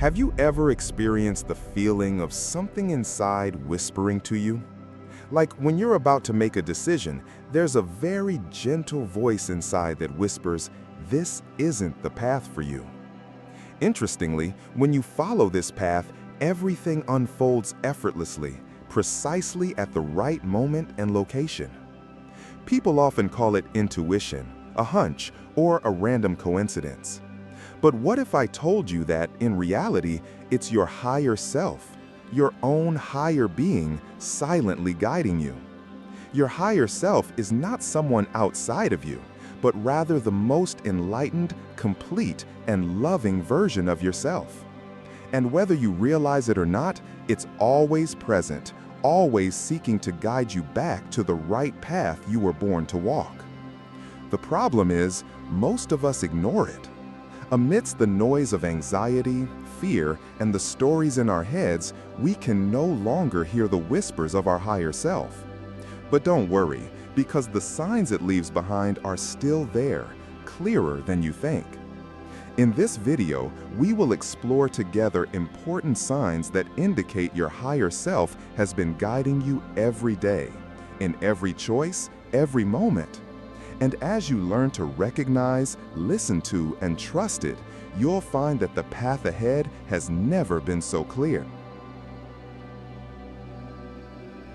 Have you ever experienced the feeling of something inside whispering to you? Like when you're about to make a decision, there's a very gentle voice inside that whispers, "This isn't the path for you." Interestingly, when you follow this path, everything unfolds effortlessly, precisely at the right moment and location. People often call it intuition, a hunch, or a random coincidence. But what if I told you that, in reality, it's your higher self, your own higher being, silently guiding you? Your higher self is not someone outside of you, but rather the most enlightened, complete, and loving version of yourself. And whether you realize it or not, it's always present, always seeking to guide you back to the right path you were born to walk. The problem is, most of us ignore it. Amidst the noise of anxiety, fear, and the stories in our heads, we can no longer hear the whispers of our higher self. But don't worry, because the signs it leaves behind are still there, clearer than you think. In this video, we will explore together important signs that indicate your higher self has been guiding you every day, in every choice, every moment. And as you learn to recognize, listen to, and trust it, you'll find that the path ahead has never been so clear.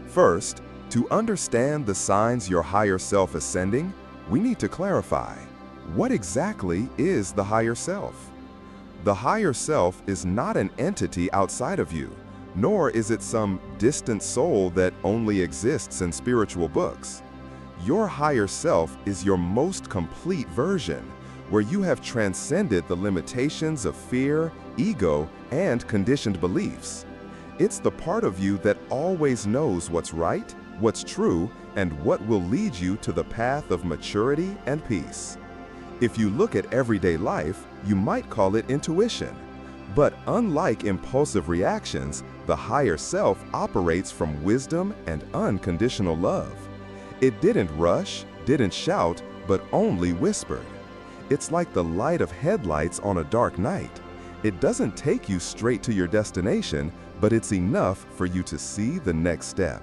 First, to understand the signs your higher self is sending, we need to clarify, what exactly is the higher self? The higher self is not an entity outside of you, nor is it some distant soul that only exists in spiritual books. Your higher self is your most complete version, where you have transcended the limitations of fear, ego, and conditioned beliefs. It's the part of you that always knows what's right, what's true, and what will lead you to the path of maturity and peace. If you look at everyday life, you might call it intuition. But unlike impulsive reactions, the higher self operates from wisdom and unconditional love. It didn't rush, didn't shout, but only whispered. It's like the light of headlights on a dark night. It doesn't take you straight to your destination, but it's enough for you to see the next step.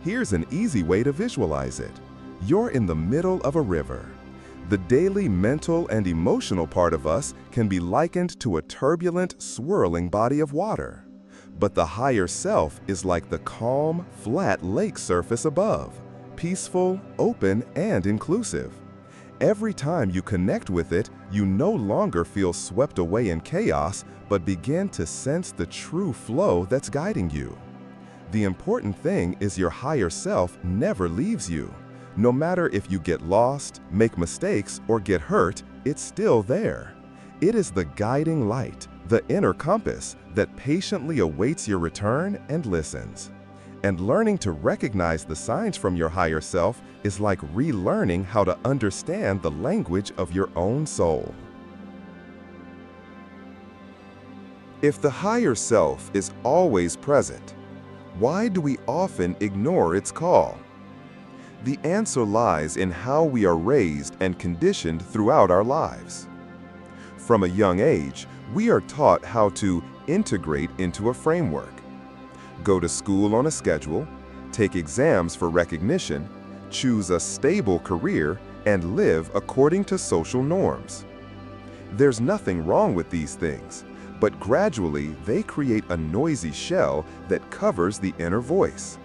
Here's an easy way to visualize it. You're in the middle of a river. The daily mental and emotional part of us can be likened to a turbulent, swirling body of water. But the higher self is like the calm, flat lake surface above. Peaceful, open, and inclusive. Every time you connect with it, you no longer feel swept away in chaos, but begin to sense the true flow that's guiding you. The important thing is your higher self never leaves you. No matter if you get lost, make mistakes, or get hurt, it's still there. It is the guiding light, the inner compass, that patiently awaits your return and listens. And learning to recognize the signs from your higher self is like relearning how to understand the language of your own soul. If the higher self is always present, why do we often ignore its call? The answer lies in how we are raised and conditioned throughout our lives. From a young age, we are taught how to integrate into a framework. Go to school on a schedule, take exams for recognition, choose a stable career, and live according to social norms. There's nothing wrong with these things, but gradually they create a noisy shell that covers the inner voice.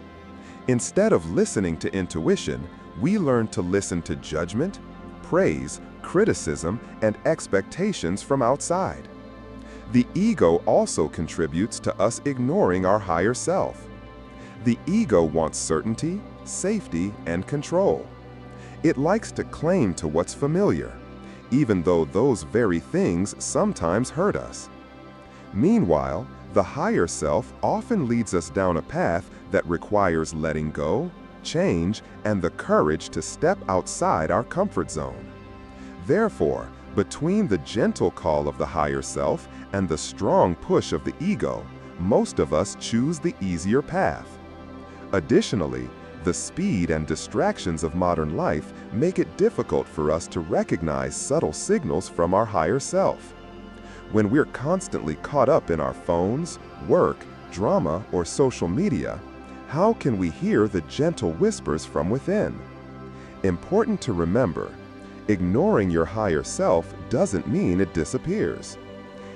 Instead of listening to intuition, we learn to listen to judgment, praise, criticism, and expectations from outside. The ego also contributes to us ignoring our higher self. The ego wants certainty, safety, and control. It likes to cling to what's familiar, even though those very things sometimes hurt us. Meanwhile, the higher self often leads us down a path that requires letting go, change, and the courage to step outside our comfort zone. Therefore, between the gentle call of the higher self and the strong push of the ego, most of us choose the easier path. Additionally, the speed and distractions of modern life make it difficult for us to recognize subtle signals from our higher self. When we're constantly caught up in our phones, work, drama, or social media, how can we hear the gentle whispers from within? Important to remember, ignoring your higher self doesn't mean it disappears.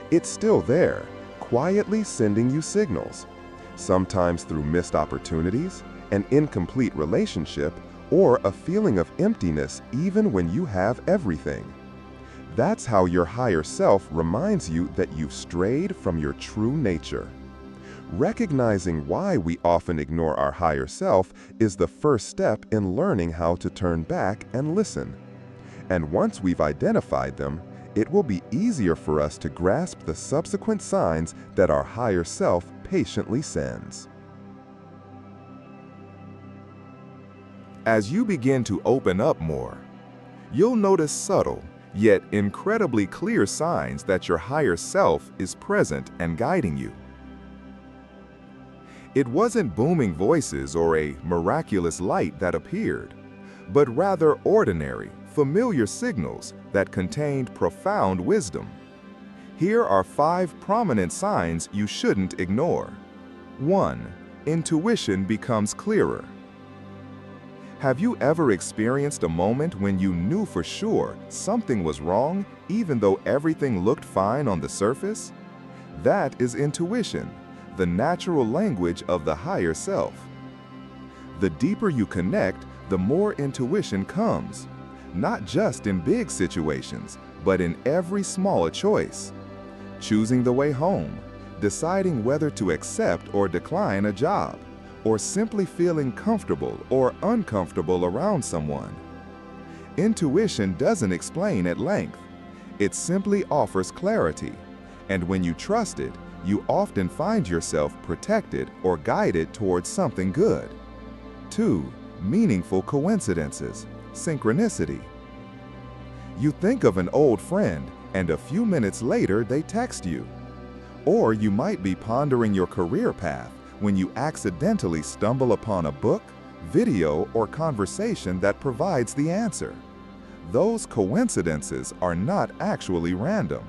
It's still there, quietly sending you signals, sometimes through missed opportunities, an incomplete relationship, or a feeling of emptiness even when you have everything. That's how your higher self reminds you that you've strayed from your true nature. Recognizing why we often ignore our higher self is the first step in learning how to turn back and listen. And once we've identified them, it will be easier for us to grasp the subsequent signs that our higher self patiently sends. As you begin to open up more, you'll notice subtle, yet incredibly clear signs that your higher self is present and guiding you. It wasn't booming voices or a miraculous light that appeared, but rather ordinary, familiar signals that contained profound wisdom. Here are 5 prominent signs you shouldn't ignore. 1. Intuition becomes clearer. Have you ever experienced a moment when you knew for sure something was wrong, even though everything looked fine on the surface? That is intuition, the natural language of the higher self. The deeper you connect, the more intuition comes, not just in big situations, but in every small choice. Choosing the way home, deciding whether to accept or decline a job, or simply feeling comfortable or uncomfortable around someone. Intuition doesn't explain at length. It simply offers clarity, and when you trust it, you often find yourself protected or guided towards something good. 2. Meaningful coincidences, synchronicity. You think of an old friend, and a few minutes later they text you. Or you might be pondering your career path when you accidentally stumble upon a book, video, or conversation that provides the answer. Those coincidences are not actually random.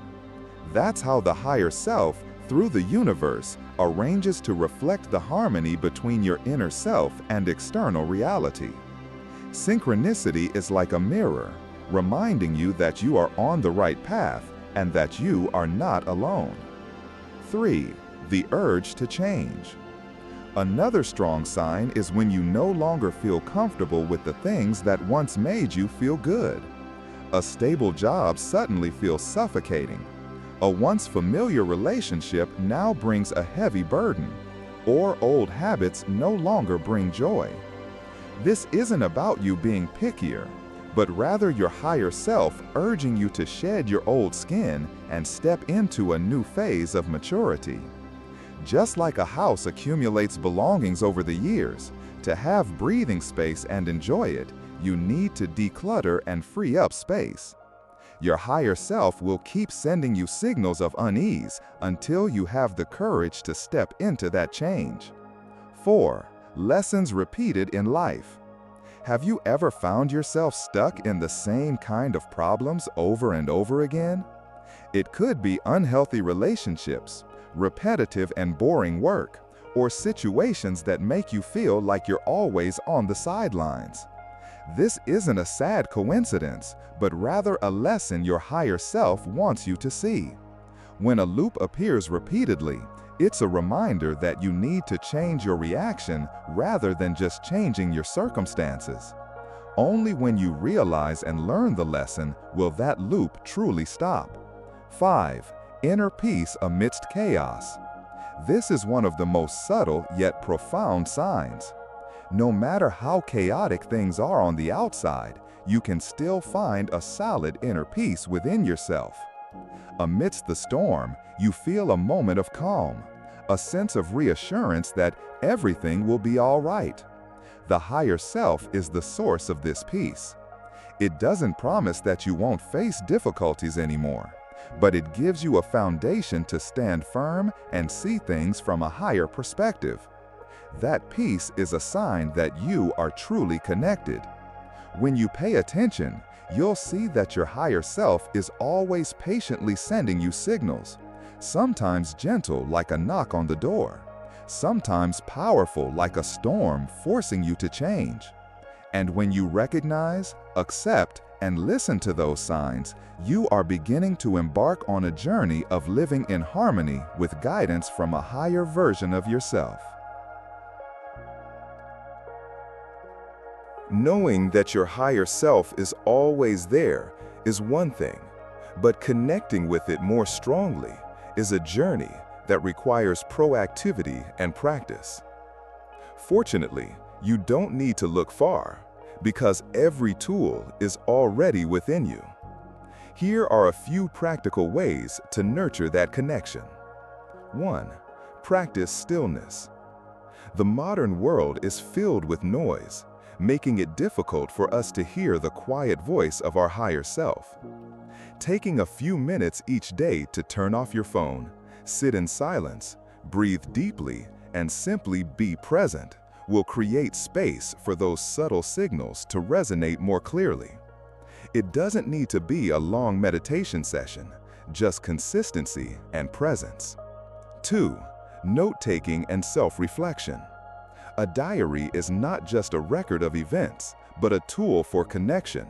That's how the higher self, through the universe, arranges to reflect the harmony between your inner self and external reality. Synchronicity is like a mirror, reminding you that you are on the right path and that you are not alone. 3. The urge to change. Another strong sign is when you no longer feel comfortable with the things that once made you feel good. A stable job suddenly feels suffocating. A once familiar relationship now brings a heavy burden, or old habits no longer bring joy. This isn't about you being pickier, but rather your higher self urging you to shed your old skin and step into a new phase of maturity. Just like a house accumulates belongings over the years, to have breathing space and enjoy it, you need to declutter and free up space. Your higher self will keep sending you signals of unease until you have the courage to step into that change. 4. Lessons repeated in life. Have you ever found yourself stuck in the same kind of problems over and over again? It could be unhealthy relationships, repetitive and boring work, or situations that make you feel like you're always on the sidelines. This isn't a sad coincidence, but rather a lesson your higher self wants you to see. When a loop appears repeatedly, it's a reminder that you need to change your reaction rather than just changing your circumstances. Only when you realize and learn the lesson will that loop truly stop. 5. Inner peace amidst chaos. This is one of the most subtle yet profound signs. No matter how chaotic things are on the outside, you can still find a solid inner peace within yourself. Amidst the storm, you feel a moment of calm, a sense of reassurance that everything will be all right. The higher self is the source of this peace. It doesn't promise that you won't face difficulties anymore, but it gives you a foundation to stand firm and see things from a higher perspective. That peace is a sign that you are truly connected. When you pay attention, you'll see that your higher self is always patiently sending you signals, sometimes gentle like a knock on the door, sometimes powerful like a storm forcing you to change. And when you recognize, accept, and listen to those signs, you are beginning to embark on a journey of living in harmony with guidance from a higher version of yourself. Knowing that your higher self is always there is one thing, but connecting with it more strongly is a journey that requires proactivity and practice. Fortunately, you don't need to look far, because every tool is already within you. Here are a few practical ways to nurture that connection. 1. Practice stillness. The modern world is filled with noise, making it difficult for us to hear the quiet voice of our higher self. Taking a few minutes each day to turn off your phone, sit in silence, breathe deeply, and simply be present will create space for those subtle signals to resonate more clearly. It doesn't need to be a long meditation session, just consistency and presence. 2. Note-taking and self-reflection. A diary is not just a record of events, but a tool for connection.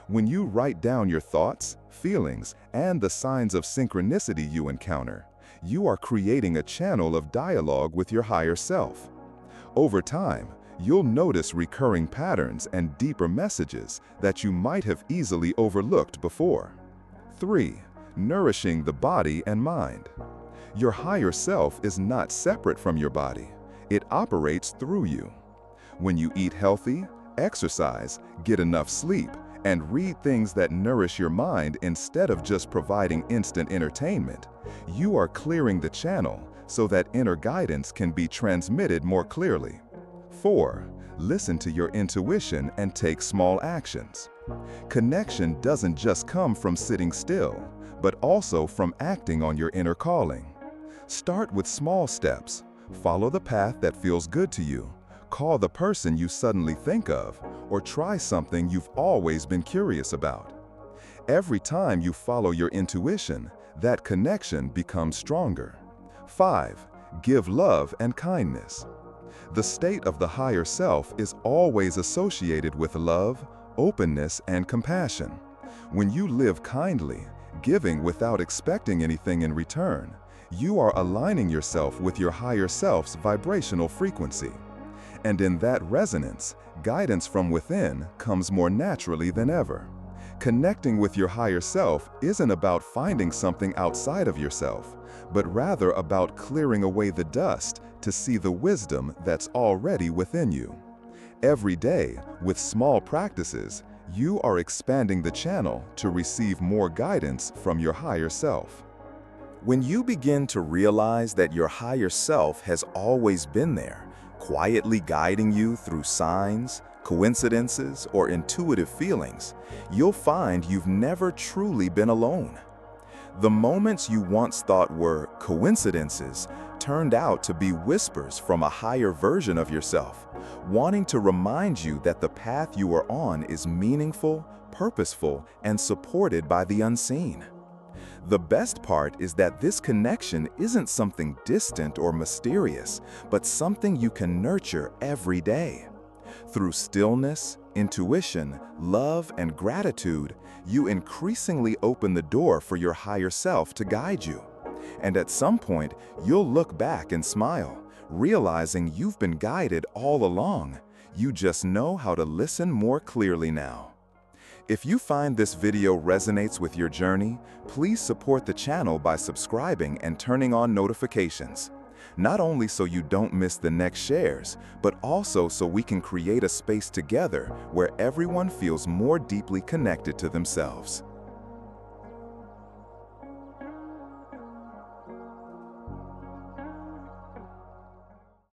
When you write down your thoughts, feelings, and the signs of synchronicity you encounter, you are creating a channel of dialogue with your higher self. Over time, you'll notice recurring patterns and deeper messages that you might have easily overlooked before. 3. Nourishing the body and mind. Your higher self is not separate from your body. It operates through you. When you eat healthy, exercise, get enough sleep, and read things that nourish your mind instead of just providing instant entertainment, you are clearing the channel so that inner guidance can be transmitted more clearly. 4. Listen to your intuition and take small actions. Connection doesn't just come from sitting still, but also from acting on your inner calling. Start with small steps. Follow the path that feels good to you. Call the person you suddenly think of, or try something you've always been curious about. Every time you follow your intuition, that connection becomes stronger. 5. Give love and kindness. The state of the higher self is always associated with love, openness, and compassion. When you live kindly, giving without expecting anything in return, you are aligning yourself with your higher self's vibrational frequency. And in that resonance, guidance from within comes more naturally than ever. Connecting with your higher self isn't about finding something outside of yourself, but rather about clearing away the dust to see the wisdom that's already within you. Every day, with small practices, you are expanding the channel to receive more guidance from your higher self. When you begin to realize that your higher self has always been there, quietly guiding you through signs, coincidences, or intuitive feelings, you'll find you've never truly been alone. The moments you once thought were coincidences turned out to be whispers from a higher version of yourself, wanting to remind you that the path you are on is meaningful, purposeful, and supported by the unseen. The best part is that this connection isn't something distant or mysterious, but something you can nurture every day. Through stillness, intuition, love, and gratitude, you increasingly open the door for your higher self to guide you. And at some point, you'll look back and smile, realizing you've been guided all along. You just know how to listen more clearly now. If you find this video resonates with your journey, please support the channel by subscribing and turning on notifications. Not only so you don't miss the next shares, but also so we can create a space together where everyone feels more deeply connected to themselves.